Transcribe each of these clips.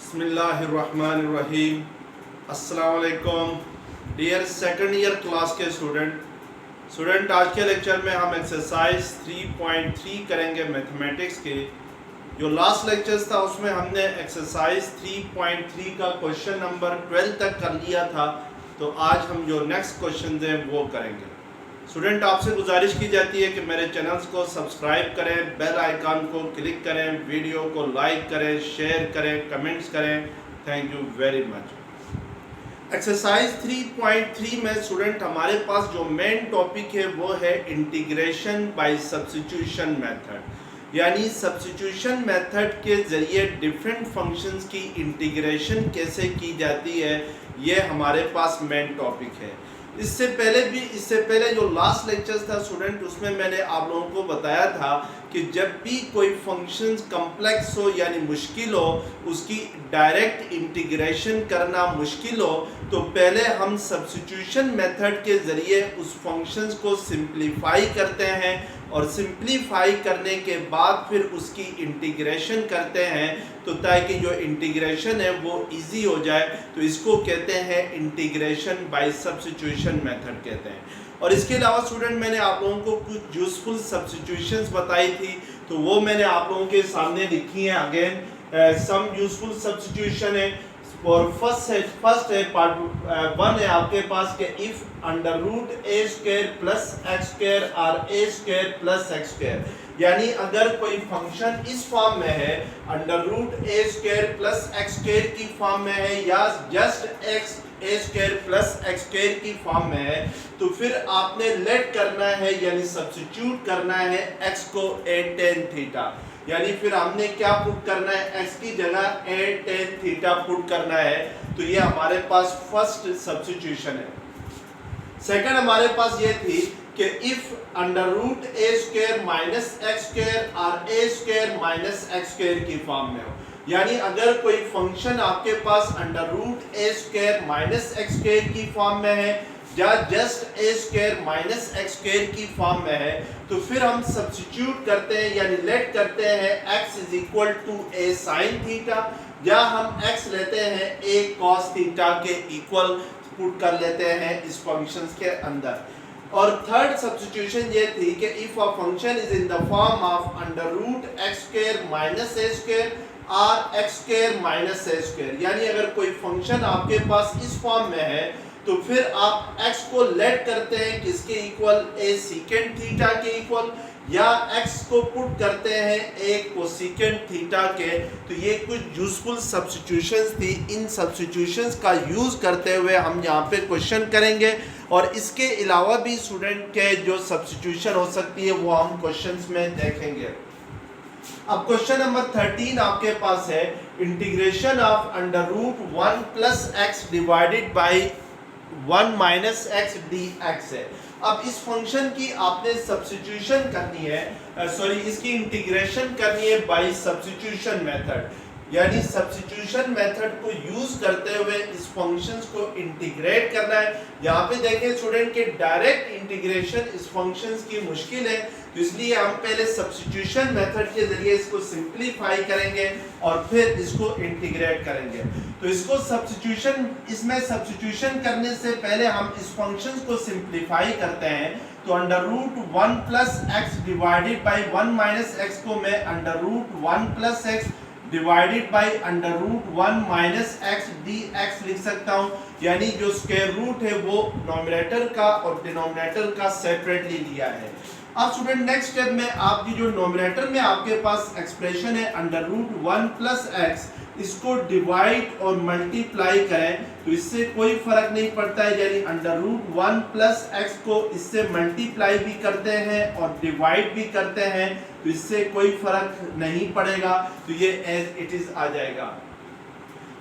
बिस्मिल्लाहिर्रहमानिर्रहीम। अस्सलाम वालेकुम डियर सेकंड ईयर क्लास के स्टूडेंट आज के लेक्चर में हम एक्सरसाइज 3.3 करेंगे मैथमेटिक्स के। जो लास्ट लेक्चर्स था उसमें हमने एक्सरसाइज 3.3 का क्वेश्चन नंबर 12 तक कर लिया था, तो आज हम जो नेक्स्ट क्वेश्चन हैं वो करेंगे। स्टूडेंट आपसे गुजारिश की जाती है कि मेरे चैनल्स को सब्सक्राइब करें, बेल आइकन को क्लिक करें, वीडियो को लाइक करें, शेयर करें, कमेंट्स करें। Thank you very much. Exercise 3.3 में स्टूडेंट हमारे पास जो मेन टॉपिक है वो है इंटीग्रेशन बाय सब्स्टिट्यूशन मेथड, यानी सब्स्टिट्यूशन मेथड के ज़रिए डिफरेंट फंक्शंस की इंटीग्रेशन कैसे की जाती है, ये हमारे पास मेन टॉपिक है। इससे पहले जो लास्ट लेक्चर्स था स्टूडेंट, उसमें मैंने आप लोगों को बताया था कि जब भी कोई फंक्शंस कम्प्लेक्स हो यानी मुश्किल हो, उसकी डायरेक्ट इंटीग्रेशन करना मुश्किल हो, तो पहले हम सब्स्टिट्यूशन मेथड के ज़रिए उस फंक्शंस को सिंप्लीफाई करते हैं और सिंप्लीफाई करने के बाद फिर उसकी इंटीग्रेशन करते हैं, तो ताकि जो इंटीग्रेशन है वो इजी हो जाए। तो इसको कहते हैं इंटीग्रेशन बाय सब्स्टिट्यूशन मेथड कहते हैं। और इसके अलावा स्टूडेंट मैंने आप लोगों को कुछ यूजफुल सब्स्टिट्यूशंस बताई थी, तो वो मैंने आप लोगों के सामने लिखी हैं। अगेन सम यूजफुल सब्स्टिट्यूशन है। और फर्स्ट है पार्ट 1 है आपके पास के if under root a square plus x square और a square plus x square, यानी अगर कोई फंक्शन इस फॉर्म में है, under root a square plus x square की फॉर्म में है या just x a square plus x square की फॉर्म में है, तो फिर आपने लेट करना है यानी सब्स्टिट्यूट करना है एक्स को ए टेन थीटा, यानी फिर हमने क्या पुट करना है, x की जगह a tan थीटा पुट करना है। तो ये हमारे पास फर्स्ट सब्स्टिट्यूशन है। सेकंड हमारे पास ये थी कि if under root a square minus x square और a square minus x square की फॉर्म में हो, यानी अगर कोई फंक्शन आपके पास under root a square minus x square की फॉर्म में है या just a square minus x square की फॉर्म में है, तो फिर हम सब्स्टिट्यूट करते हैं यानी लेट करते हैं x is equal to a sine theta, या हम x लेते हैं a कॉस थीटा के इक्वल पुट कर लेते हैं इस फंक्शंस के अंदर। और थर्ड सब्स्टिट्यूशन ये थी कि if a function is in the form of under root x square minus a square और x square minus a square, यानी अगर कोई फंक्शन आपके पास इस फॉर्म में है, तो फिर आप x को लेट करते हैं किसके इक्वल, a सीकेंट थीटा के इक्वल, या x को पुट करते हैं a कोसेकेंट थीटा के। तो ये कुछ यूजफुल सब्स्टिट्यूशंस थी। इन सब्स्टिट्यूशंस का यूज करते हुए हम यहाँ पे क्वेश्चन करेंगे, और इसके अलावा भी स्टूडेंट के जो सब्स्टिट्यूशन हो सकती है वो हम क्वेश्चंस में देखेंगे। अब क्वेश्चन नंबर 13 आपके पास है integration of under root 1 plus x divided by 1 minus x d x है। अब इस फंक्शन की आपने सब्स्टिट्यूशन करनी है, इसकी इंटीग्रेशन करनी है बाय सब्स्टिट्यूशन मेथड, यानी सब्स्टिट्यूशन मेथड को यूज करते हुए इस फंक्शंस को इंटीग्रेट करना है। यहाँ पे देखें स्टूडेंट के डायरेक्ट इंटीग्रेशन इस फंक्शंस की मुश्किल है, तो इसलिए हम पहले सब्स्टिट्यूशन मेथड के जरिए इसको सिंप्लीफाई करेंगे और फिर इसको इंटीग्रेट करेंगे। तो इसको इसमें सब्स्टिट्यूशन करने से पहले हम इस फंक्शंस को सिंप्लीफाई करते हैं। तो under root 1 plus x divided by 1 minus x को मैं under root 1 plus x divided by under root 1 minus x d x लिख सकता हूँ, यानी जो स्क्वायर रूट है वो नॉमिनेटर का और डिनोमिनेटर का सेपरेटली लिया है। अब स्टूडेंट नेक्स्ट स्टेप में आपकी जो नॉमिनेटर में आपके पास एक्सप्रेशन है अंडर रूट 1 प्लस एक्स, इसको डिवाइड और मल्टीप्लाई करें तो इससे कोई फर्क नहीं पड़ता है, यानी अंडर रूट 1 प्लस एक्स को इससे मल्टीप्लाई भी करते हैं और डिवाइड भी करते हैं, तो इससे कोई फर्क नहीं पड़ेगा, तो ये एज इट इज आ जाएगा।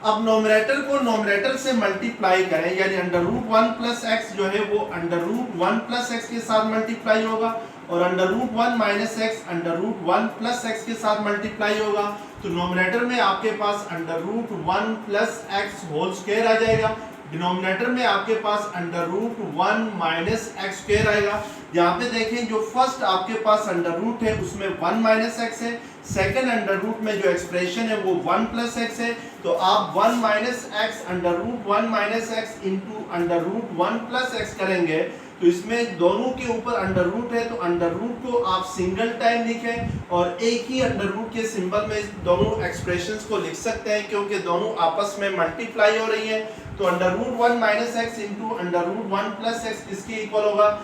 अब नॉमिनेटर को नॉमिनेटर से मल्टीप्लाई करें, यानी अंडर रूट 1 प्लस एक्स जो है वो अंडर रूट 1 प्लस एक्स के साथ मल्टीप्लाई होगा, और under root 1 minus x under root 1 plus X के साथ मल्टीप्लाई होगा। तो नॉमिनेटर में आपके पास under root 1 plus X whole square आ जाएगा, डिनोमिनेटर में आपके पास under root 1 minus x square आएगा। यहाँ पे देखें जो फर्स्ट आपके पास अंडर रूट है उसमें 1 माइनस एक्स है, सेकंड अंडर रूट में जो एक्सप्रेशन है वो 1 प्लस एक्स है। तो आप 1 minus x under root 1 minus x into under root 1 plus x करेंगे तो इसमें दोनों के ऊपर अंडर रूट है, तो अंडर रूट को आप सिंगल टाइम लिखें और एक ही अंडर रूट के सिंबल में दोनों एक्सप्रेशंस को लिख सकते हैं क्योंकि दोनों आपस में मल्टीप्लाई हो रही हैं। तो under root 1 minus x into under root 1 plus x किसके इक्वल होगा,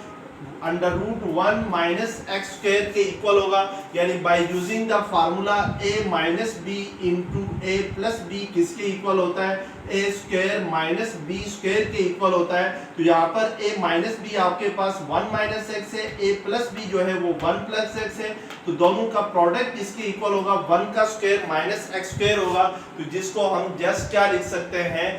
under root 1 minus x square के इक्वल होगा। यानी by using the formula a minus b into a plus b किसके इक्वल होता है, a square minus b square के equal होता है। तो यहाँ पर a माइनस बी आपके पास 1 माइनस एक्स है, a प्लस बी जो है वो 1 प्लस एक्स है। तो दोनों का प्रोडक्ट इसके इक्वल होगा 1 का स्क्वायर माइनस एक्स स्क्वायर होगा। तो जिसको हम जस्ट क्या लिख सकते हैं,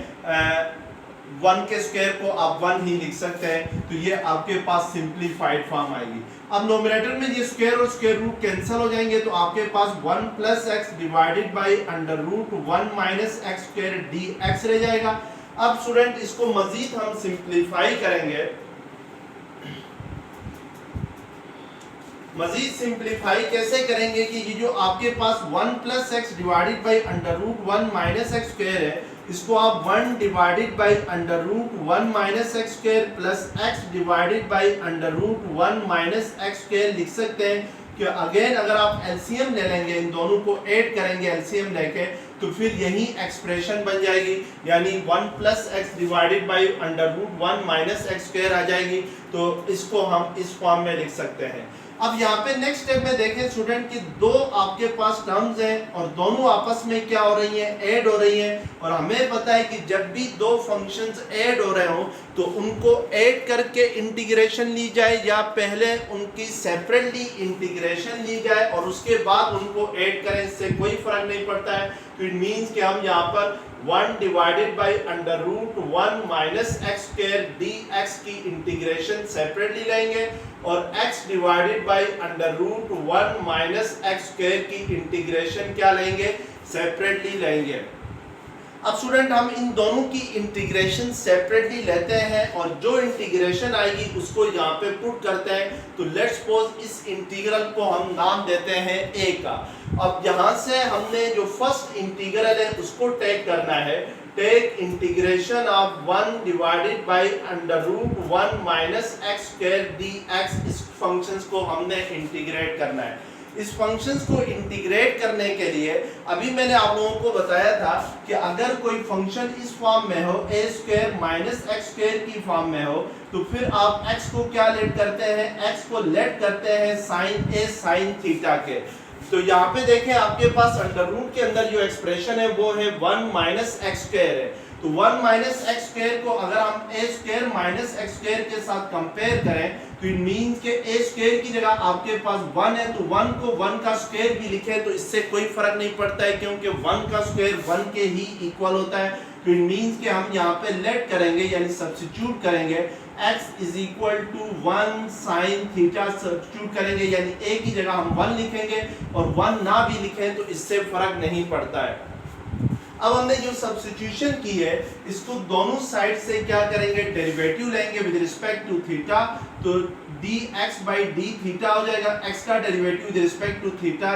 1 के स्क्वायर को आप 1 ही लिख सकते हैं। तो ये आपके पास सिंप्लीफाइड फॉर्म आएगी। अब नोमिनेटर में ये स्क्वायर और स्क्वायर रूट कैंसिल हो जाएंगे तो आपके पास 1 plus x divided by under root 1 minus x square d x रह जाएगा। अब स्टूडेंट इसको मजीद हम सिंप्लीफाई करेंगे, मजीद सिंप्लीफाई कैसे करेंगे कि ये जो आपके पास 1 plus x divided by under root 1 minus x square है इसको आप 1 divided by under root 1 minus x square plus x divided by under root 1 minus x square लिख सकते हैं। कि अगेन अगर आप एलसीएम ले लेंगे, इन दोनों को ऐड करेंगे एलसीएम लेके तो फिर यही एक्सप्रेशन बन जाएगी, यानी 1 plus x divided by under root 1 minus x square आ जाएगी। तो इसको हम इस फॉर्म में लिख सकते हैं। अब यहाँ पे नेक्स्ट स्टेप में देखें स्टूडेंट कि दो आपके पास टर्म्स हैं और दोनों आपस में क्या हो रही हैं, ऐड हो रही हैं। और हमें पता है कि जब भी दो फंक्शंस ऐड हो रहे हो तो उनको ऐड करके इंटीग्रेशन ली जाए या पहले उनकी सेपरेटली इंटीग्रेशन ली जाए और उसके बाद उनको ऐड करें, इससे कोई फर्क नहीं पड़ता है। तो इट मीन्स कि हम यहाँ पर 1 divided by under root 1 minus x square d x की इंटीग्रेशन सेपरेटली लेंगे और x divided by under root 1 minus x square की इंटीग्रेशन क्या लेंगे, सेपरेटली लेंगे। अब स्टूडेंट हम इन दोनों की इंटीग्रेशन सेपरेटली लेते हैं और जो इंटीग्रेशन आएगी उसको यहाँ पे पुट करते हैं। तो लेट्स सपोज इस इंटीग्रल को हम नाम देते हैं a का। अब यहाँ से हमने जो फर्स्ट इंटीग्रल है उसको टेक करना है, take integration of 1 divided by under root 1 minus x square d x. इस फंक्शंस को हमने इंटीग्रेट करना है। इस फंक्शंस को इंटीग्रेट करने के लिए अभी मैंने आप लोगों को बताया था कि अगर कोई फंक्शन इस फॉर्म में हो ए स्क्वायर माइनस एक्स स्क्वायर की फॉर्म में हो तो फिर आप x को क्या लेट करते हैं, x को लेट करते हैं साइन ए साइन थीटा के। तो यहाँ पे देखें आपके पास अंडर रूट के अंदर जो एक्सप्रेशन है वो है 1 माइनस एक्स स्क्वायर है। तो 1 माइनस एक्स स्क्वायर को अगर हम ए स्क्वायर माइनस एक्स स्क्वायर के साथ कंपेयर करें तो इट मींस के ए स्क्वायर की जगह आपके पास 1 है तो 1 को 1 का स्क्वायर भी लिखें तो इससे कोई फर्क नहीं पड़ता है क्योंकि 1 का स्क्वायर 1 के ही इक्वल होता है। तो इट मींस के हम यहाँ पे लेट करेंगे यानी सब्स्टिट्यूट करेंगे x is equal to 1 sine theta substitute करेंगे यानी a की जगह हम 1 लिखेंगे और 1 ना भी लिखें तो इससे फर्क नहीं पड़ता है। अब हमने जो सब्स्टिट्यूशन की है इसको दोनों साइड से क्या करेंगे, डेरिवेटिव लेंगे विद रिस्पेक्ट टू थीटा। तो dx बाई डी थीटा हो जाएगा, x का derivative with respect to theta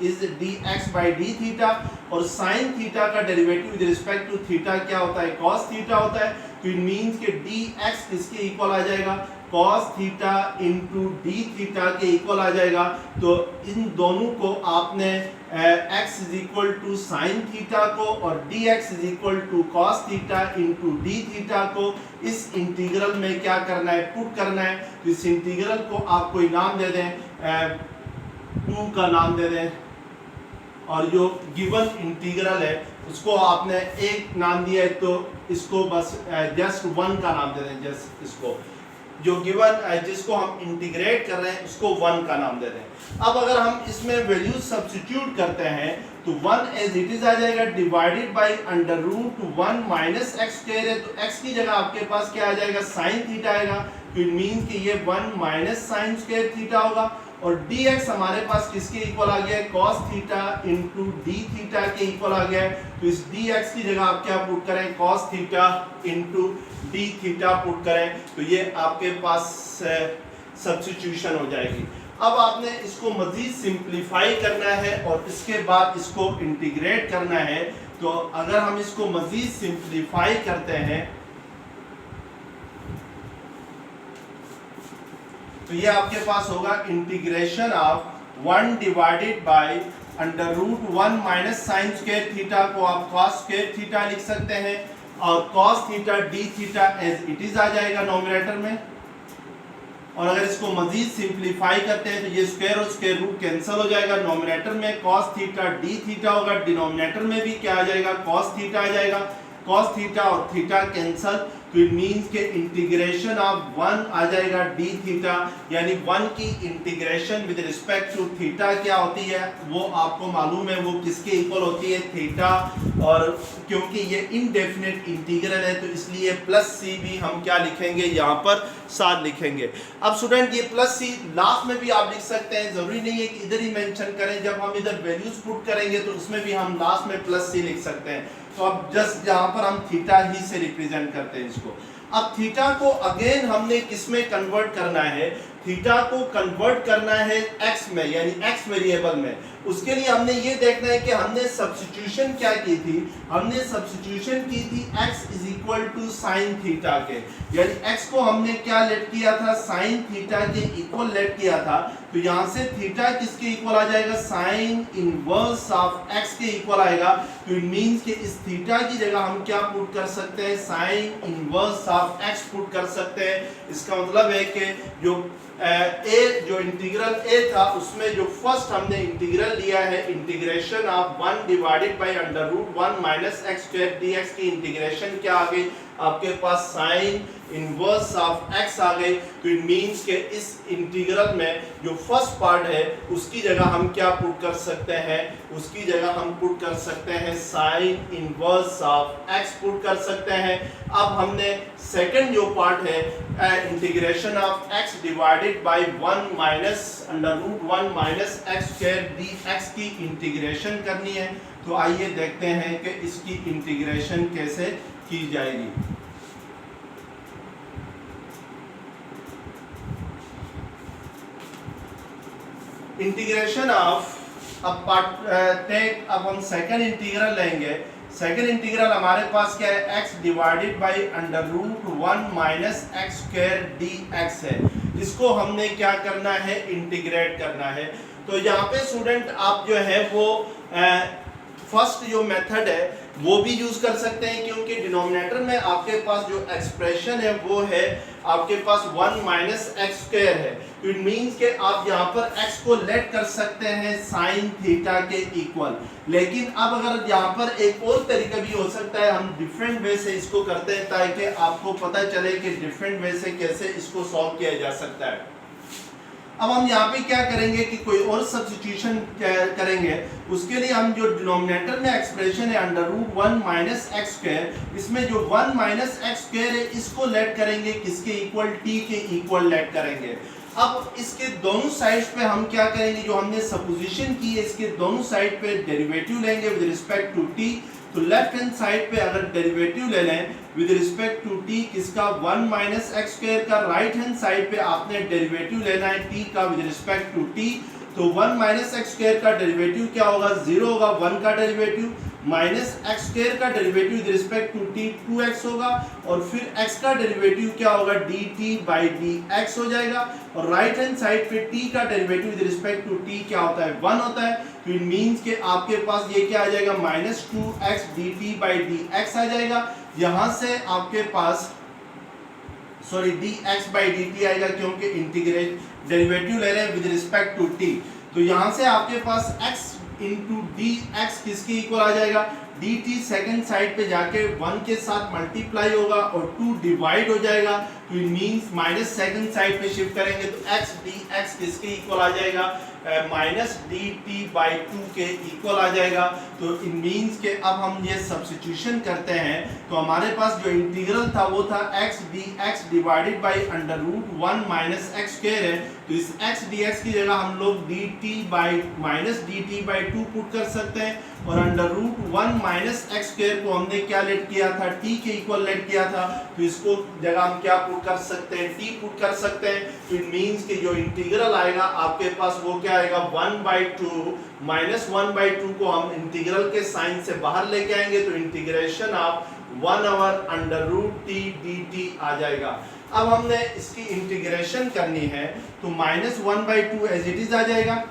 is dx by d theta और साइन थीटा का derivative with respect to theta क्या होता है, cos थीटा होता है। तो इट मींस के dx किसके इक्वल आ जाएगा, cos theta into D theta के इक्वल आ जाएगा। तो इन दोनों को आपने x is equal to sine theta को और dx is equal to cos theta into D theta को इस इंटीग्रल में क्या करना है, पुट करना है। तो इस इंटीग्रल को आप कोई नाम दे दें, 2 का नाम दे दें और जो गिवन इंटीग्रल है उसको आपने एक नाम दिया है तो इसको बस जस्ट 1 का नाम दे दें। जस्ट इसको जो गिवन जिसको हम इंटीग्रेट कर रहे हैं उसको 1 का नाम दे दें। अब अगर हम इसमें वैल्यू सब्स्टिट्यूट करते हैं तो 1 एज इट इज आ जाएगा divided by under root 1 minus x square है। तो x की जगह आपके पास क्या आ जाएगा, साइन थीटा आएगा। तो इट मीन कि ये 1 माइनस साइन स्क्वायर थीटा होगा, और dx हमारे पास किसके इक्वल आ गया है, cos theta into D theta के इक्वल आ गया है। तो इस dx की जगह आप क्या पुट करें, cos theta into D theta put करें, तो ये आपके पास सब्स्टिट्यूशन हो जाएगी। अब आपने इसको मजीद सिंप्लीफाई करना है और इसके बाद इसको इंटीग्रेट करना है। तो अगर हम इसको मजीद सिंप्लीफाई करते हैं तो ये आपके पास होगा integration of 1 divided by under root 1 minus sine square theta को आप cos स्क्वायर थीटा लिख सकते हैं, और cos theta D theta as it is आ जाएगा नोमिनेटर में। और अगर इसको मजीद सिंप्लीफाई करते हैं तो ये स्क्वायर और स्क्वायर रूट कैंसिल हो जाएगा, नोमिनेटर में cos थीटा डी थीटा होगा, डिनोमिनेटर में भी क्या आ जाएगा, cos थीटा आ जाएगा। cos थीटा और थीटा कैंसिल, तो इट मींस के इंटीग्रेशन ऑफ 1 आ जाएगा डी थीटा, यानी 1 की integration with respect to theta क्या होती है वो आपको मालूम है, वो किसके इक्वल होती है, थीटा। और क्योंकि ये इनडेफिनेट इंटीग्रल है तो इसलिए प्लस सी भी हम क्या लिखेंगे, यहाँ पर साथ लिखेंगे। अब स्टूडेंट ये प्लस सी लास्ट में भी आप लिख सकते हैं, जरूरी नहीं है कि इधर ही मेंशन करें, जब हम इधर वैल्यूज पुट करेंगे तो उसमें भी हम लास्ट में प्लस सी लिख सकते हैं। तो अब जस्ट यहाँ पर हम थीटा ही से रिप्रेजेंट करते हैं इसको। अब थीटा को अगेन हमने किस में कन्वर्ट करना है, थीटा को कन्वर्ट करना है एक्स में, यानी एक्स वेरिएबल में। उसके लिए हमने ये देखना है कि हमने सब्स्टिट्यूशन क्या की थी, हमने सब्स्टिट्यूशन की थी x is equal to sine theta के, यानी x को हमने क्या लेट किया था, साइन थीटा के इक्वल लेट किया था। तो यहाँ से थीटा किसके इक्वल आ जाएगा, साइन इनवर्स ऑफ x के इक्वल आएगा। तो इट मींस कि इस थीटा की जगह हम क्या पुट कर सकते हैं, sine inverse of x put कर सकते हैं। इसका मतलब है कि जो इंटीग्रल a था उसमें जो फर्स्ट हमने इंटीग्रल लिया है, integration of 1 divided by under root 1 minus x square dx की इंटीग्रेशन क्या आ गई, आपके पास साइन इनवर्स ऑफ x आ गई। तो इट मींस के इस इंटीग्रल में जो फर्स्ट पार्ट है उसकी जगह हम क्या पुट कर सकते हैं, उसकी जगह हम पुट कर सकते हैं sine inverse of x put कर सकते हैं। अब हमने सेकंड जो पार्ट है integration of x divided by 1 minus under root 1 minus x square dx की इंटीग्रेशन करनी है। तो आइए देखते हैं कि इसकी इंटीग्रेशन कैसे की जाएगी। इंटीग्रेशन ऑफ अब हम सेकंड इंटीग्रल लेंगे। सेकंड इंटीग्रल हमारे पास क्या है, x divided by under root 1 minus x square dx है। इसको हमने क्या करना है, इंटीग्रेट करना है। तो यहाँ पे स्टूडेंट आप जो है वो फर्स्ट जो मेथड है वो भी यूज कर सकते हैं, क्योंकि डिनोमिनेटर में आपके पास जो एक्सप्रेशन है वो है आपके पास 1 माइनस एक्स स्क्वायर है। तो इट मींस कि आप यहाँ पर x को लेट कर सकते हैं साइन थीटा के इक्वल। लेकिन अब अगर यहाँ पर एक और तरीका भी हो सकता है, हम डिफरेंट वे से इसको करते हैं ताकि आपको पता चले कि डिफरेंट वे से कैसे इसको सॉल्व किया जा सकता है। अब हम यहाँ पे क्या करेंगे कि कोई और सब्स्टिट्यूशन करेंगे। उसके लिए हम जो डिनोमिनेटर में एक्सप्रेशन है under root 1 minus x square, इसमें जो 1 माइनस एक्स स्क्वायर है इसको लेट करेंगे किसके इक्वल, t के इक्वल लेट करेंगे। अब इसके दोनों साइड्स पे हम क्या करेंगे, जो हमने सपोजिशन की है इसके दोनों साइड पे डेरिवेटिव लेंगे विद रिस्पेक्ट टू t। तो लेफ्ट हैंड साइड पे अगर डेरिवेटिव ले लें विद रिस्पेक्ट टू t किसका, 1 माइनस एक्स स्क्वायर का, राइट हैंड साइड पे आपने डेरिवेटिव लेना है t का विद रिस्पेक्ट टू t। तो 1 माइनस एक्स स्क्वायर का डेरिवेटिव क्या होगा, 0 होगा, 1 का डेरिवेटिव माइनस एक्स स्क्वायर का derivative with respect to t 2x होगा, और फिर x का डेरिवेटिव क्या होगा, dt बाई dx हो जाएगा। और राइट हैंड साइड पे t का derivative with respect to t क्या होता है, 1 होता है। तो इट मींस कि आपके पास ये क्या आ जाएगा, minus 2x dt by dx आ जाएगा। यहाँ से आपके पास dx बाई dt आएगा, क्योंकि इंटीग्रेट डेरिवेटिव ले रहे हैं विद रिस्पेक्ट टू t। तो यहाँ से आपके पास x इंटू dx किसके इक्वल आ जाएगा, dt सेकंड साइड पे जाके 1 के साथ मल्टीप्लाई होगा और 2 डिवाइड हो जाएगा। तो it means minus second side पे शिफ्ट करेंगे तो x dx किसके इक्वल आ जाएगा, माइनस dt बाई 2 के इक्वल आ जाएगा। तो इट मींस के अब हम ये सब्स्टिट्यूशन करते हैं तो हमारे पास जो इंटीग्रल था वो था x dx divided by under root 1 minus x square है। तो इस x dx की जगह हम लोग dt by minus dt by 2 put कर सकते हैं और under root 1 minus x square को हमने क्या लेट किया था, t के इक्वल लेट किया था। तो इसको जगह हम क्या पुट कर सकते हैं, t पुट कर सकते हैं। तो इट मींस कि जो इंटीग्रल आएगा आपके पास वो क्या आएगा, 1/2 माइनस 1/2 को हम इंटीग्रल के साइन से बाहर लेके आएंगे तो integration of 1 over under root t dt आ जाएगा। अब हमने इसकी इंटीग्रेशन करनी है तो माइनस 1/2 एज इट इज आ जाएगा,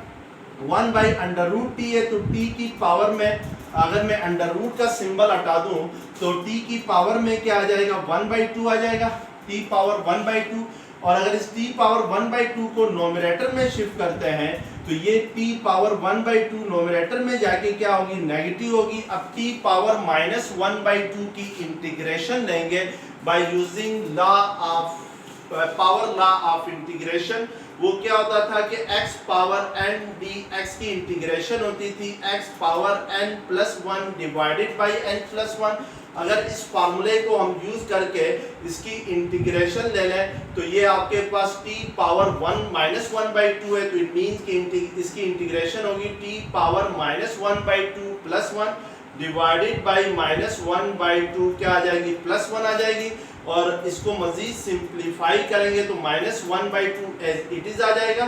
1 बाई अंडर रूट टी है तो t की पावर में अगर मैं अंडर रूट का सिंबल हटा दूं तो t की पावर में क्या आ जाएगा, 1/2 आ जाएगा, t पावर 1/2। और अगर इस t पावर 1/2 को नोमिनेटर में शिफ्ट करते हैं तो ये t पावर 1/2 नोमिनेटर में जाके क्या होगी, नेगेटिव होगी। अब t पावर माइनस 1/2 की इंटीग्रेशन लेंगे by using law of power law of integration. वो क्या होता था कि x पावर n dx की इंटीग्रेशन होती थी x power n plus 1 divided by n plus 1। अगर इस फार्मूले को हम यूज करके इसकी इंटीग्रेशन ले लें तो ये आपके पास t पावर 1 माइनस 1/2 है। तो इट मीन्स कि इसकी इंटीग्रेशन होगी t power minus 1/2 plus 1 divided by minus 1/2 क्या आ जाएगी, प्लस 1 आ जाएगी। और इसको मजीद सिंप्लीफाई करेंगे तो माइनस 1/2 एज इट इज आ जाएगा।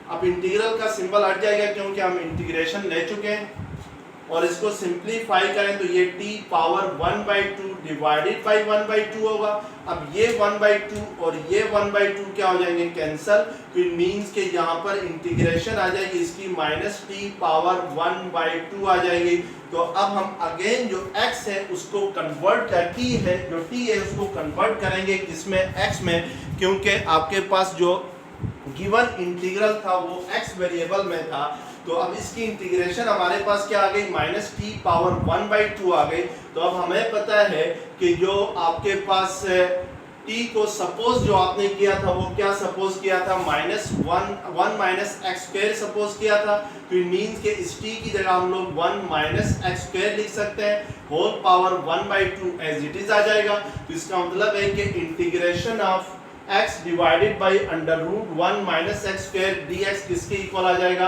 अब इंटीग्रल का सिंबल हट जाएगा क्योंकि हम इंटीग्रेशन ले चुके हैं। और इसको सिंप्लीफाई करें तो ये t पावर 1/2 डिवाइडेड बाई 1/2 होगा। अब ये 1/2 और ये 1/2 क्या हो जाएंगे, कैंसल। तो इट मींस कि यहाँ पर इंटीग्रेशन आ जाएगी इसकी माइनस t पावर 1/2 आ जाएगी। तो अब हम अगेन जो x है उसको कन्वर्ट कर t है जो t है उसको कन्वर्ट करेंगे किसमें, x में, क्योंकि आपके पास जो गिवन इंटीग्रल था वो x वेरिएबल में था। तो अब इसकी इंटीग्रेशन हमारे पास क्या आ गई, माइनस t पावर 1/2 आ गई। तो अब हमें पता है कि जो आपके पास t को सपोज जो आपने किया था वो क्या सपोज किया था, minus 1 minus x square suppose किया था। तो इट मींस कि इस t की जगह हम लोग 1 माइनस एक्स स्क्वायर लिख सकते हैं, whole power 1/2 as it is आ जाएगा। तो इसका मतलब है कि integration of x divided by under root 1 minus x square dx किसके इक्वल आ जाएगा,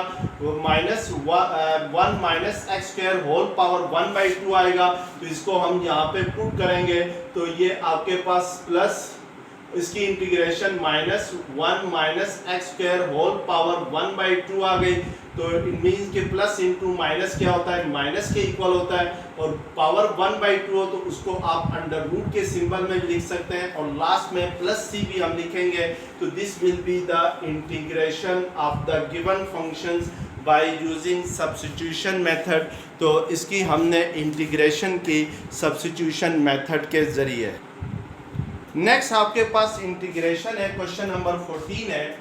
minus 1 minus x square whole power 1/2 आएगा। तो इसको हम यहाँ पे पुट करेंगे तो ये आपके पास प्लस इसकी integration minus 1 minus x square whole power 1/2 आ गई। तो इट मींस कि प्लस इंटू माइनस क्या होता है, माइनस के इक्वल होता है। और पावर 1/2 हो तो उसको आप अंडर रूट के सिंबल में भी लिख सकते हैं और लास्ट में प्लस c भी हम लिखेंगे। तो this will be the integration of the given functions by using substitution method. तो इसकी हमने इंटीग्रेशन की सब्स्टिट्यूशन मेथड के ज़रिए। नेक्स्ट आपके पास इंटीग्रेशन है, क्वेश्चन नंबर 14 है,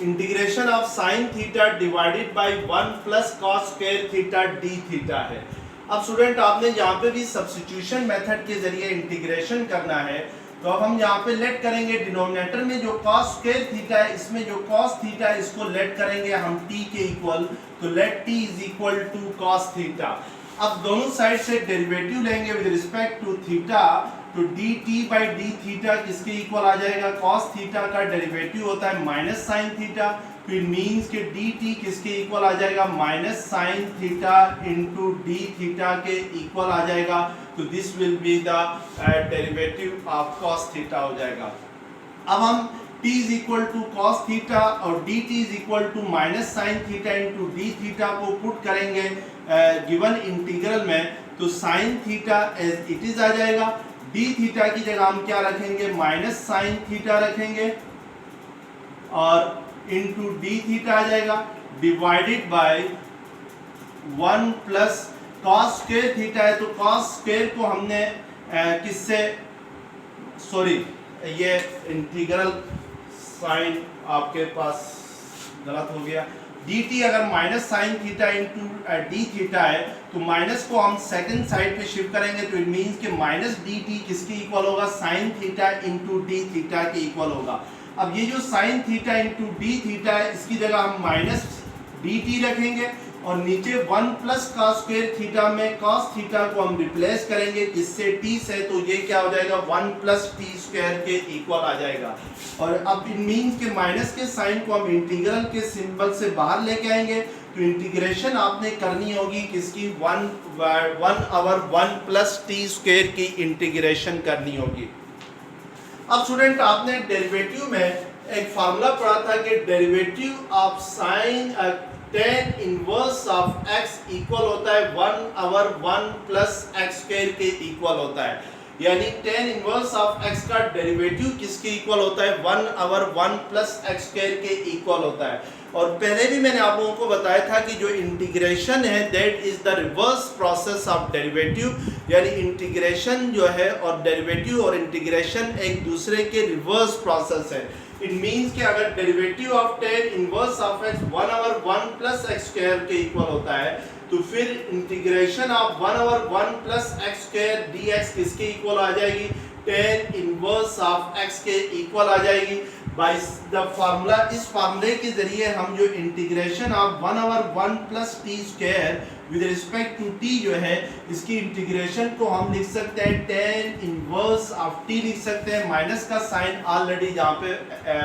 integration of sine theta divided by 1 plus cos square theta D theta है। अब स्टूडेंट आपने यहाँ पे भी सब्स्टिट्यूशन मेथड के जरिए इंटीग्रेशन करना है। तो अब हम यहाँ पे लेट करेंगे डिनोमिनेटर में जो कॉस स्क्वायर थीटा है इसमें जो कॉस थीटा है इसको लेट करेंगे हम t के इक्वल। तो let t is equal to cos theta. अब दोनों साइड से डेरिवेटिव लेंगे विद रिस्पेक्ट टू थीटा। तो dt बाई डी थीटा किसके इक्वल आ जाएगा, कॉस थीटा का डेरिवेटिव होता है माइनस साइन थीटा। तो इट मींस कि dt किसके इक्वल आ जाएगा, minus sine theta into D theta के इक्वल आ जाएगा। तो this will be the derivative of cos theta हो जाएगा। अब हम t is equal to cos theta और dt is equal to minus sine theta into D theta को पुट करेंगे गिवन इंटीग्रल में। तो sine theta as it is आ जाएगा, डी थीटा की जगह हम क्या रखेंगे, माइनस साइन थीटा रखेंगे और इंटू डी थीटा आ जाएगा divided by 1 plus cos square theta है। तो कॉस स्क्वायर को हमने किससे, सॉरी ये इंटीग्रल साइन आपके पास गलत हो गया। dt अगर minus sine theta into D theta है तो माइनस को हम सेकंड साइड पे शिफ्ट करेंगे तो इट मींस कि माइनस dt किसके इक्वल होगा, sign theta into D theta के इक्वल होगा। अब ये जो sign theta into D theta है इसकी जगह हम माइनस dt रखेंगे और नीचे 1 प्लस कॉस स्क्वायर थीटा में कॉस थीटा को हम रिप्लेस करेंगे किससे, t से, तो ये क्या हो जाएगा 1 प्लस टी स्क्वायर के इक्वल आ जाएगा। और अब इट मींस के माइनस के साइन को हम इंटीग्रल के सिंबल से बाहर लेके आएंगे तो इंटीग्रेशन आपने करनी होगी किसकी, 1/1 प्लस टी स्क्वायर की इंटीग्रेशन करनी होगी। अब स्टूडेंट आपने डेरिवेटिव में एक फार्मूला पढ़ा था कि derivative of sine tan inverse of x equal होता है 1/1 प्लस x स्क्वायर के इक्वल होता है, यानी tan इनवर्स ऑफ x का डेरिवेटिव किसके इक्वल होता है, 1/1 प्लस x स्क्वायर के इक्वल होता है। और पहले भी मैंने आप लोगों को बताया था कि जो इंटीग्रेशन है that is the reverse process of derivative, यानी इंटीग्रेशन जो है और डेरिवेटिव और इंटीग्रेशन एक दूसरे के रिवर्स प्रोसेस है। इट मींस कि अगर derivative of tan inverse of x 1/1 plus x square के इक्वल होता है तो फिर integration of 1/1 plus x square dx किसके इक्वल आ जाएगी, tan इनवर्स ऑफ x के इक्वल आ जाएगी। बाय द फार्मूला, इस फार्मूले के जरिए हम जो integration of 1/1 plus t square with respect to t जो है इसकी इंटीग्रेशन को हम लिख सकते हैं tan इनवर्स ऑफ t लिख सकते हैं, माइनस का साइन ऑलरेडी यहाँ पे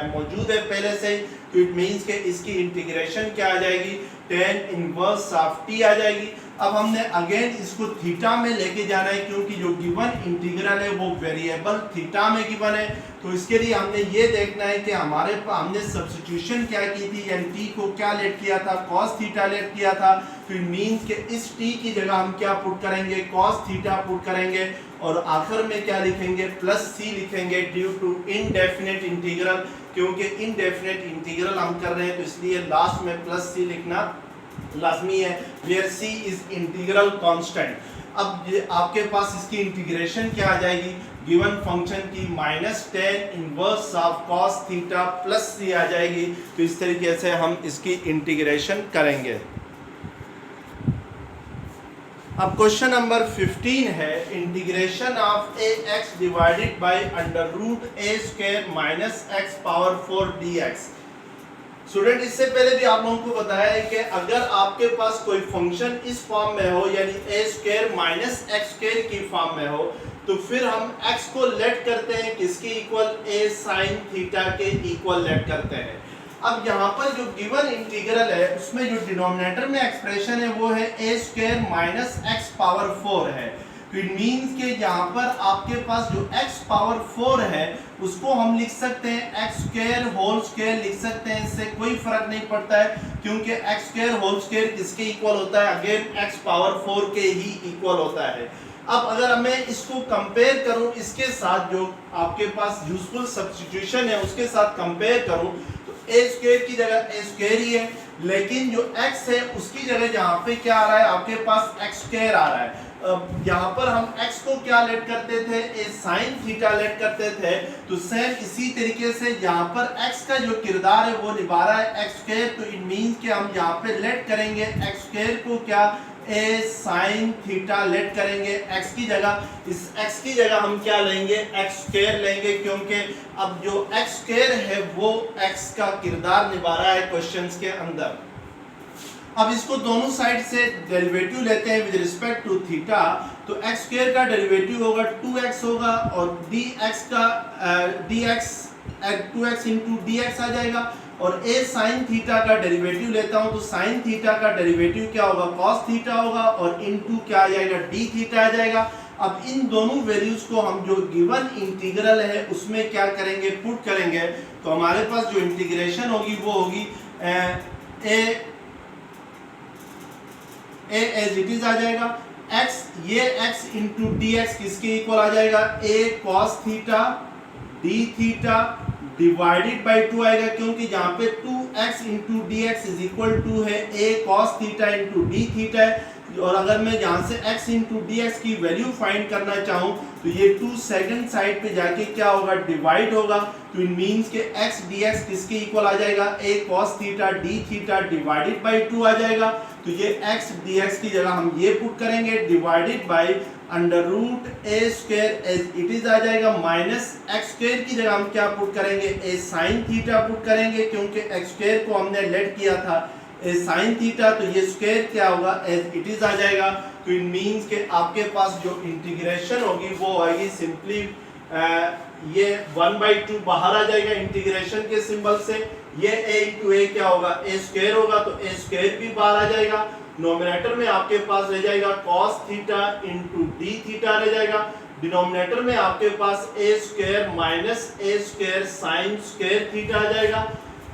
मौजूद है पहले से, तो इट मींस कि इसकी इंटीग्रेशन क्या आ जाएगी, tan इनवर्स ऑफ t आ जाएगी। अब हमने अगेन इसको थीटा में लेके जाना है क्योंकि जो गिवन इंटीग्रल है वो वेरिएबल थीटा में गिवन है, तो इसके लिए हमने ये देखना है कि हमने सब्स्टिट्यूशन क्या की थी, यानी t को क्या लेट किया था, cos थीटा लेट किया था, तो इट मींस कि इस t की जगह हम क्या पुट करेंगे, cos थीटा पुट करेंगे और आखिर में क्या लिखेंगे, प्लस c लिखेंगे ड्यू टू इनडेफिनेट इंटीग्रल, क्योंकि इनडेफिनेट इंटीग्रल हम कर रहे हैं तो इसलिए लास्ट में प्लस c लिखना लाजमी है, where c is integral constant. अब ये आपके पास इसकी इंटीग्रेशन क्या आ जाएगी, गिवन फंक्शन की minus tan inverse of cos theta plus c आ जाएगी, तो इस तरीके से हम इसकी इंटीग्रेशन करेंगे। अब क्वेश्चन नंबर 15 है integration of ax divided by under root a square minus x power 4 dx। Student इससे पहले भी आप लोगों को बताया है कि अगर आपके पास कोई फंक्शन इस फॉर्म में हो यानी a square minus x square की फॉर्म में हो तो फिर हम x को लेट करते हैं किसके इक्वल, a साइन थीटा के इक्वल लेट करते हैं। अब यहाँ पर जो गिवन इंटीग्रल है उसमें जो डिनोमिनेटर में एक्सप्रेशन है वो है a square minus x power 4 है, तो इट मींस कि यहाँ पर आपके पास जो x पावर 4 है उसको हम लिख सकते हैं x स्क्वायर होल स्क्वायर लिख सकते हैं, इससे कोई फर्क नहीं पड़ता है क्योंकि x स्क्वायर होल स्क्वायर किसके इक्वल होता है, अगेन x पावर 4 के ही इक्वल होता है। अब अगर मैं इसको कंपेयर करूं इसके साथ जो आपके पास यूजफुल सब्स्टिट्यूशन है उसके साथ कंपेयर करूं तो a स्क्वायर की जगह a स्क्वायर ही है, लेकिन जो x है उसकी जगह यहाँ पे क्या आ रहा है, आपके पास x स्क्वायर आ रहा है। यहाँ पर हम x को क्या लेट करते थे, a साइन थीटा लेट करते थे, तो सेम इसी तरीके से यहाँ पर x का जो किरदार है वो निभा रहा है x स्क्वायर, तो इट मींस कि हम यहाँ पे लेट करेंगे x स्क्वायर को क्या, a साइन थीटा लेट करेंगे x की जगह, इस x की जगह हम क्या लेंगे, x स्क्वायर लेंगे, क्योंकि अब जो x स्क्वायर है वो x का किरदार निभा रहा है क्वेश्चंस के अंदर। अब इसको दोनों साइड से डेरिवेटिव लेते हैं विद रिस्पेक्ट टू थीटा, तो x स्क्वायर का डेरिवेटिव होगा 2x होगा और dx का dx 2x इंटू dx आ जाएगा, और a साइन थीटा का डेरिवेटिव लेता हूं तो साइन थीटा का डेरिवेटिव क्या होगा, cos थीटा होगा और इनटू क्या आ जाएगा, d थीटा आ जाएगा। अब इन दोनों वैल्यूज को हम जो गिवन इंटीग्रल है उसमें क्या करेंगे, पुट करेंगे, तो हमारे पास जो इंटीग्रेशन होगी वो होगी a एज इट इज आ जाएगा, x ये x इंटू डी एक्स किसके इक्वल आ जाएगा, a cos theta d theta divided by 2 आएगा, क्योंकि यहाँ पे 2 x into d x is equal to है a cos theta into D theta है। और अगर मैं यहाँ से x इंटू डी एक्स की वैल्यू फाइंड करना चाहूँ तो ये 2 सेकंड साइड पे जाके क्या होगा, डिवाइड होगा। तो इट मीन्स के x dx किसके इक्वल आ जाएगा, a cos theta d theta divided by 2 आ जाएगा। तो ये x dx की जगह हम ये पुट करेंगे divided by under root a square as it is आ जाएगा, माइनस x स्क्वायर की जगह हम क्या पुट करेंगे, a sin थीटा पुट करेंगे, क्योंकि x स्क्वायर को हमने लेट किया था a sin थीटा। तो ये स्क्वायर क्या होगा, एज इट इज आ जाएगा। तो इट मीन्स के आपके पास जो इंटीग्रेशन होगी वो आएगी सिंपली ये 1/2 बाहर आ जाएगा इंटीग्रेशन के सिंबल से। ये a इंटू ए क्या होगा, a स्क्वायर होगा, तो a स्क्वायर भी बाहर आ जाएगा। नोमिनेटर में आपके पास रह जाएगा cos theta into D theta रह जाएगा। डिनोमिनेटर में आपके पास a square minus a square sine square theta आ जाएगा।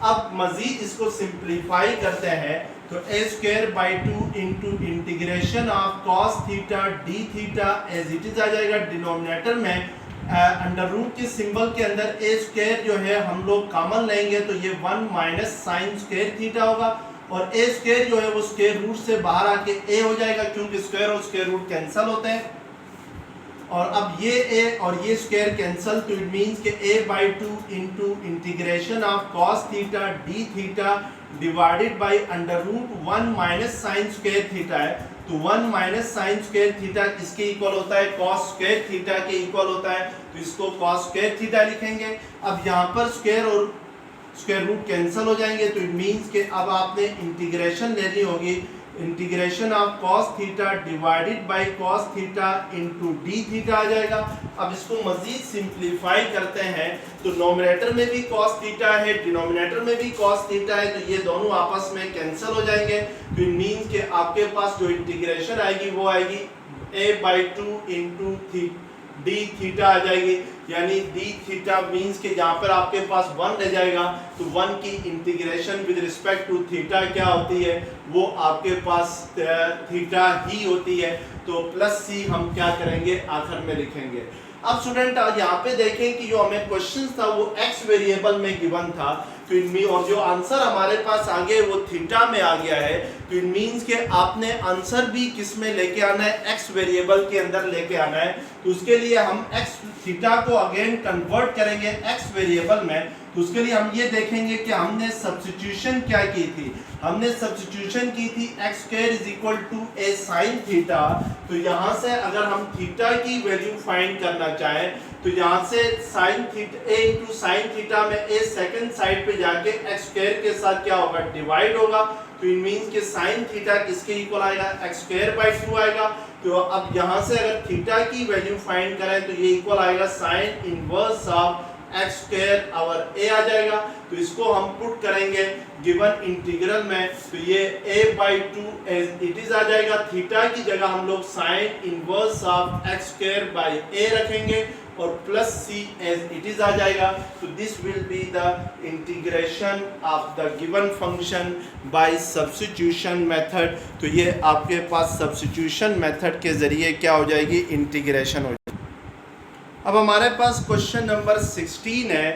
अब मजीद इसको सिंप्लीफाई करते हैं तो a square by 2 into integration of cos theta D theta as it is आ जाएगा। डिनोमिनेटर में अंडर रूट के सिंबल के अंदर a स्क्वायर जो है हम लोग कॉमन लेंगे तो ये 1 माइनस साइन स्क्वायर थीटा होगा, और a स्क्वायर जो है वो स्क्वायर रूट से बाहर आके a हो जाएगा, क्योंकि स्क्वायर और स्क्वायर रूट कैंसिल होते हैं। और अब ये a और ये स्क्वायर कैंसिल, तो इट मींस के a/2 into integration of cos theta D theta divided by under root 1 minus sine square theta है। तो 1 माइनस साइन स्क्वायर थीटा किसके इक्वल होता है, cos स्क्वायर थीटा के इक्वल होता है। तो इसको cos स्क्वायर थीटा लिखेंगे। अब यहाँ पर स्क्वायर और स्क्वायर रूट कैंसिल हो जाएंगे, तो इट मींस के अब आपने इंटीग्रेशन लेनी होगी, integration of cos theta divided by cos theta into D theta आ जाएगा। अब इसको मजीद सिंप्लीफाई करते हैं तो नोमिनेटर में भी cos थीटा है, डिनोमिनेटर में भी cos थीटा है, तो ये दोनों आपस में कैंसिल हो जाएंगे। तो इट मींस के आपके पास जो इंटीग्रेशन आएगी वो आएगी a/2 इंटू डी थीटा आ जाएगी, यानी डी थीटा मीन्स के यहाँ पर आपके पास 1 रह जाएगा। तो 1 की integration with respect to theta क्या होती है, वो आपके पास थीटा ही होती है। तो प्लस सी हम क्या करेंगे, आखिर में लिखेंगे। अब स्टूडेंट यहाँ पे देखें कि जो हमें क्वेश्चन था वो x वेरिएबल में गिवन था, तो इनमें और जो आंसर हमारे पास आ गया वो थीटा में आ गया है। तो इट मीन्स के आपने आंसर भी किस में लेके आना है, x वेरिएबल के अंदर लेके आना है। तो उसके लिए हम x थीटा को अगेन कन्वर्ट करेंगे x वेरिएबल में। तो उसके लिए हम ये देखेंगे कि हमने सब्स्टिट्यूशन क्या की थी, हमने सब्स्टिट्यूशन की थी x square is equal to a sin theta. तो यहाँ से अगर हम थीटा की वैल्यू फाइंड करना चाहें तो यहाँ से sin theta a into sine theta में a सेकंड साइड पे जाके x स्क्वायर के साथ क्या होगा, डिवाइड होगा। तो इट मींस कि sin थीटा किसके इक्वल आएगा, x स्क्वायर बाई 2 आएगा। तो अब यहाँ से अगर थीटा की वैल्यू फाइंड करें तो ये इक्वल आएगा sin inverse of x square और a आ जाएगा। तो इसको हम पुट करेंगे गिवन इंटीग्रल में, तो ये a/2 एज इट इज आ जाएगा। थीटा की जगह हम लोग sin inverse of x square by a रखेंगे और plus c as it is आ जाएगा। तो this will be the integration of the given function by substitution method. तो ये आपके पास सब्स्टिट्यूशन मेथड के जरिए क्या हो जाएगी, इंटीग्रेशन हो जाएगी। अब हमारे पास क्वेश्चन नंबर 16 है,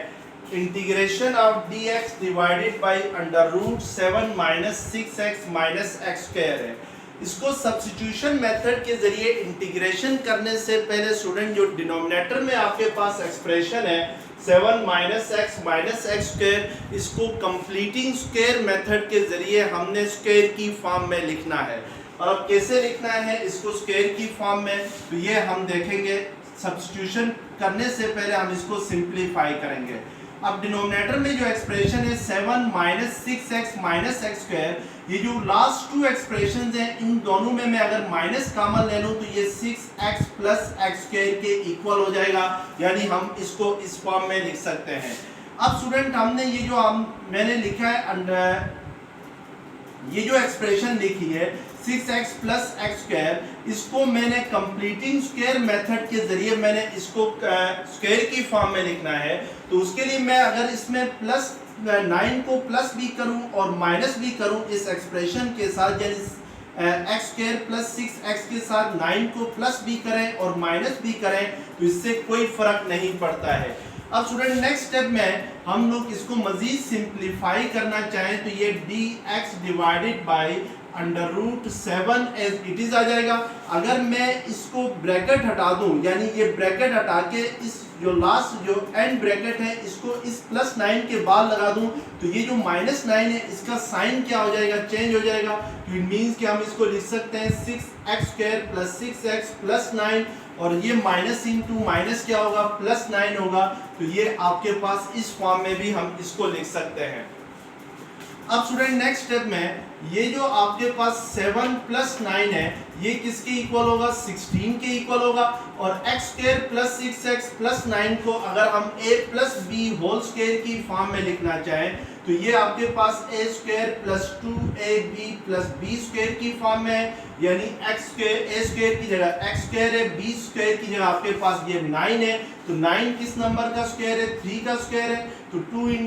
integration of dx divided by under root 7 minus 6x minus x square है। इसको सब्स्टिट्यूशन मेथड के जरिए इंटीग्रेशन करने से पहले स्टूडेंट जो डिनोमिनेटर में आपके पास एक्सप्रेशन है 7 minus x minus x square, इसको कंप्लीटिंग स्क्वायर मेथड के जरिए हमने स्क्वायर की फॉर्म में लिखना है। और अब कैसे लिखना है इसको स्क्वायर की फॉर्म में, तो ये हम देखेंगे। सब्स्टिट्यूशन करने से पहले हम इसको सिंप्लीफाई करेंगे। अब डिनोमिनेटर में जो एक्सप्रेशन है 7 minus 6x minus x square, ये जो लास्ट 2 एक्सप्रेशंस हैं इन दोनों में मैं अगर माइनस कॉमन ले लूं तो ये 6x प्लस एक्स स्क्वायर के इक्वल हो जाएगा, यानी हम इसको इस फॉर्म में लिख सकते हैं। अब स्टूडेंट हमने ये जो मैंने लिखा है ये जो एक्सप्रेशन लिखी है 6x प्लस एक्स स्क्वायर, इसको मैंने कंप्लीटिंग स्क्वायर मेथड के जरिए मैंने इसको स्क्वायर की फॉर्म में लिखना है। तो उसके लिए मैं अगर इसमें प्लस 9 को प्लस भी करूं और माइनस भी करूं इस एक्सप्रेशन के साथ, यानी एक्स स्क्वायर प्लस 6x के साथ 9 को प्लस भी करें और माइनस भी करें तो इससे कोई फर्क नहीं पड़ता है। अब स्टूडेंट नेक्स्ट स्टेप में हम लोग इसको मजीद सिंप्लीफाई करना चाहें तो ये dx divided by under root 7 as it is आ जाएगा। अगर मैं इसको ब्रैकेट हटा दूं, यानी ये ब्रैकेट हटा के इस जो लास्ट जो एंड ब्रैकेट है इसको इस +9 के बाद लगा दूं तो ये जो -9 है इसका साइन क्या हो जाएगा, चेंज हो जाएगा। तो इट मींस कि हम इसको लिख सकते हैं 6x² + 6x + 9 और ये माइनस इंटू माइनस क्या होगा, +9 होगा। तो ये आपके पास इस फॉर्म में भी हम इसको लिख सकते हैं। अब स्टूडेंट नेक्स्ट स्टेप में ये जो आपके पास 7 + 9 है ये किसके इक्वल होगा, 16 के इक्वल होगा। और x² + 6x + 9 को अगर हम a + b होल स्क्वायर की फॉर्म में लिखना चाहें तो ये आपके पास a² + 2ab + b² की फॉर्म में है, यानी a² की जगह x² है, b² की जगह आपके पास ये 9 है। तो 9 किस नंबर का स्क्वायर है, 3 का स्क्वायर है। तो 2 ×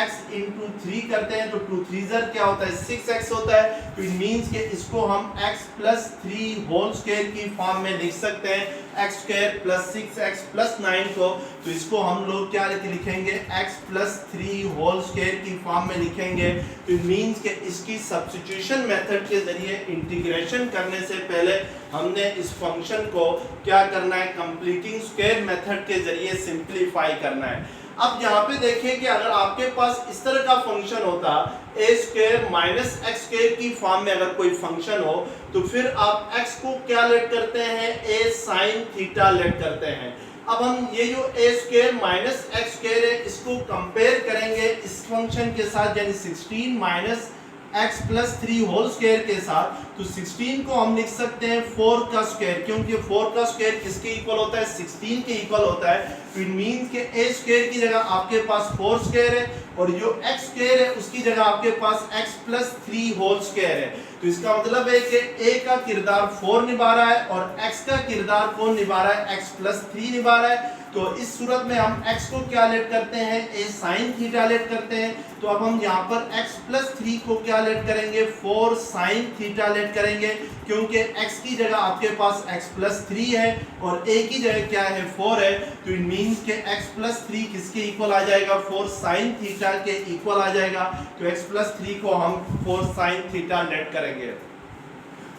x × 3 करते हैं तो 2 3 क्या होता है, 6x होता है। तो इट मींस कि इसको हम x + 3 होल स्क्वायर की फॉर्म में लिख सकते हैं, x² + 6x + 9 को। तो इसको हम लोग क्या लिखेंगे, x + 3 होल स्क्वायर की फॉर्म में लिखेंगे। तो इट मींस कि इसकी सब्स्टिट्यूशन मेथड के जरिए इंटीग्रेशन करने से पहले हमने इस फंक्शन को क्या करना है, कंप्लीटिंग स्क्वायर मेथड के जरिए सिंप्लीफाई करना है। अब यहाँ पे देखिए कि अगर आपके पास इस तरह का फंक्शन होता a² - x² की फॉर्म में अगर कोई फंक्शन हो तो फिर आप x को क्या लेट करते हैं, a sin थीटा लेट करते हैं। अब हम ये जो a² - x² है इसको कंपेयर करेंगे इस फंक्शन के साथ, यानी 16 - x + 3 होल स्क्वायर के साथ। तो 16 को हम लिख सकते हैं 4 का स्क्वायर, क्योंकि 4 का स्क्वायर किसके इक्वल होता है, 16 के इक्वल होता है। तो इट मींस कि a² की जगह आपके पास 4 स्क्वायर है और जो x² है उसकी जगह आपके पास x + 3 होल स्क्वायर है। तो इसका मतलब है कि a का किरदार 4 निभा रहा है और x का किरदार कौन निभा रहा है, x + 3 निभा रहा है। तो इस सूरत में हम x को क्या लेट करते हैं, a sin थीटा लेट करते हैं। तो अब हम यहाँ पर x + 3 को क्या लेट करेंगे, 4 sin थीटा लेट करेंगे, क्योंकि x की जगह आपके पास x + 3 है और a की जगह क्या है, 4 है। तो इट मींस के x + 3 किसके इक्वल आ जाएगा, 4 sin थीटा के इक्वल आ जाएगा। तो x + 3 को हम 4 sin थीटा लेट करेंगे।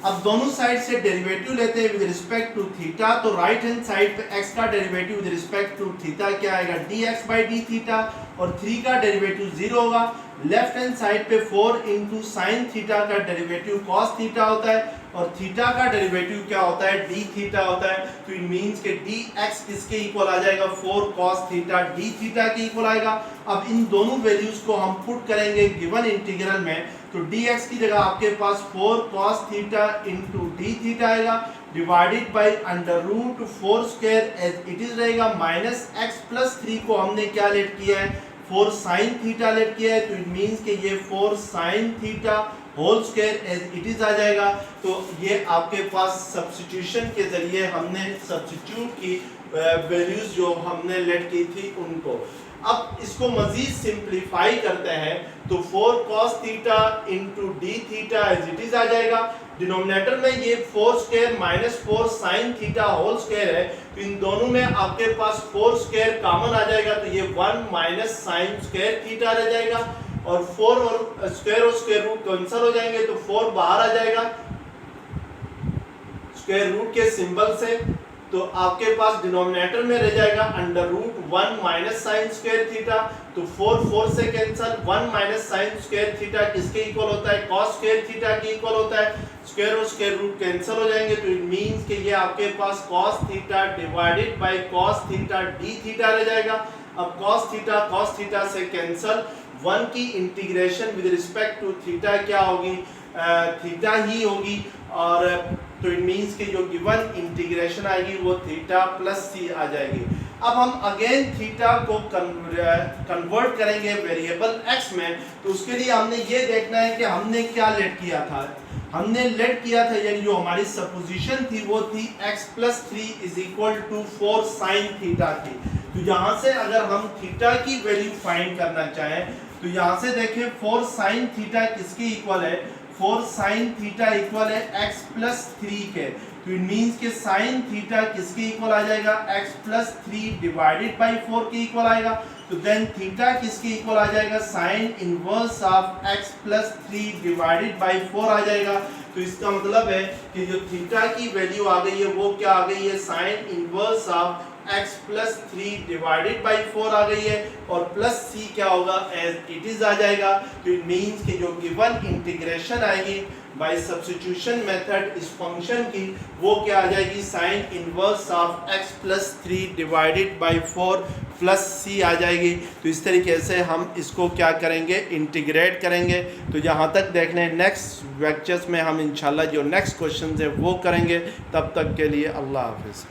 अब दोनों साइड से डेरिवेटिव लेते हैं विद रिस्पेक्ट टू थीटा। तो राइट हैंड साइड पे x का derivative with respect to theta क्या आएगा, dx/d और 3 का डेरिवेटिव 0 होगा। लेफ्ट हैंड साइड पे 4 × sin थीटा का डेरिवेटिव cos थीटा होता है और थीटा का डेरिवेटिव क्या होता है, d थीटा होता है। तो इट मींस के dx किसके इक्वल आ जाएगा, 4 cos थीटा d थीटा के इक्वल आएगा। अब इन दोनों वैल्यूज को हम पुट करेंगे गिवन इंटीग्रल में। तो dx की जगह आपके पास 4 cos थीटा × d थीटा आएगा divided by √4² as it is रहेगा, माइनस x + 3 को हमने क्या लेट किया है, 4 sin थीटा लेट किया है। तो इट मींस कि ये 4 sin theta whole square as it is आ जाएगा। तो ये आपके पास सब्स्टिट्यूशन के जरिए हमने सब्स्टिट्यूट की वैल्यूज जो हमने लेट की थी उनको। अब इसको मजीद सिंप्लीफाई करते हैं तो 4 cos theta × d theta as it is आ जाएगा। डिनोमिनेटर में ये 4² - 4 sin थीटा होल स्क्वायर है। तो इन दोनों में आपके पास 4² कॉमन आ जाएगा तो ये 1 - sin² थीटा रह जाएगा और 4 और स्क्वायर रूट कैंसिल हो जाएंगे तो 4 बाहर आ जाएगा स्क्वायर रूट के सिंबल से। तो आपके पास डिनोमिनेटर में रह जाएगा √1 - sin² थीटा। तो 4 से कैंसिल, 1 - sin² थीटा किसके इक्वल होता है, cos² थीटा के इक्वल होता है। स्क्वायर और स्क्वायर रूट कैंसिल हो जाएंगे तो इट मींस कि ये आपके पास cos theta divided by cos theta d theta रह जाएगा। अब cos थीटा से कैंसिल, 1 की integration with respect to theta क्या होगी, थीटा ही होगी। और तो इट मींस कि जो गिवन इंटीग्रेशन आएगी वो थीटा + c आ जाएगी। अब हम अगेन थीटा को कन्वर्ट करेंगे वेरिएबल x में। तो उसके लिए हमने ये देखना है कि हमने क्या लेट किया था, हमने लेट किया था यानी जो हमारी सपोजिशन थी वो थी x + 3 = 4 sin थीटा थी। तो यहाँ से अगर हम थीटा की वैल्यू फाइंड करना चाहें तो यहाँ से देखें 4 साइन थीटा किसके इक्वल है, 4 साइन थीटा इक्वल है x प्लस 3 के। तो इट मीन्स के साइन थीटा किसके इक्वल आ जाएगा, x प्लस 3 डिवाइडेड बाई 4 के इक्वल आएगा। तो देन थीटा किसके इक्वल आ जाएगा, sign inverse of x plus 3 divided by 4 आ जाएगा। तो इसका मतलब है कि जो थीटा की वैल्यू आ गई है वो क्या आ गई है, sign inverse of x plus 3 divided by 4 आ गई है, और प्लस c क्या होगा, एज इट इज आ जाएगा। तो इट मीन्स कि जो गिवन इंटीग्रेशन आएगी बाय सब्स्टिट्यूशन मेथड इस फंक्शन की, वो क्या आ जाएगी, sign inverse of x plus 3 divided by 4 plus c आ जाएगी। तो इस तरीके से हम इसको क्या करेंगे, इंटीग्रेट करेंगे। तो यहाँ तक देख लें, नेक्स्ट लेक्चर्स में हम इंशाल्लाह जो नेक्स्ट क्वेश्चन है वो करेंगे। तब तक के लिए अल्लाह हाफिज़।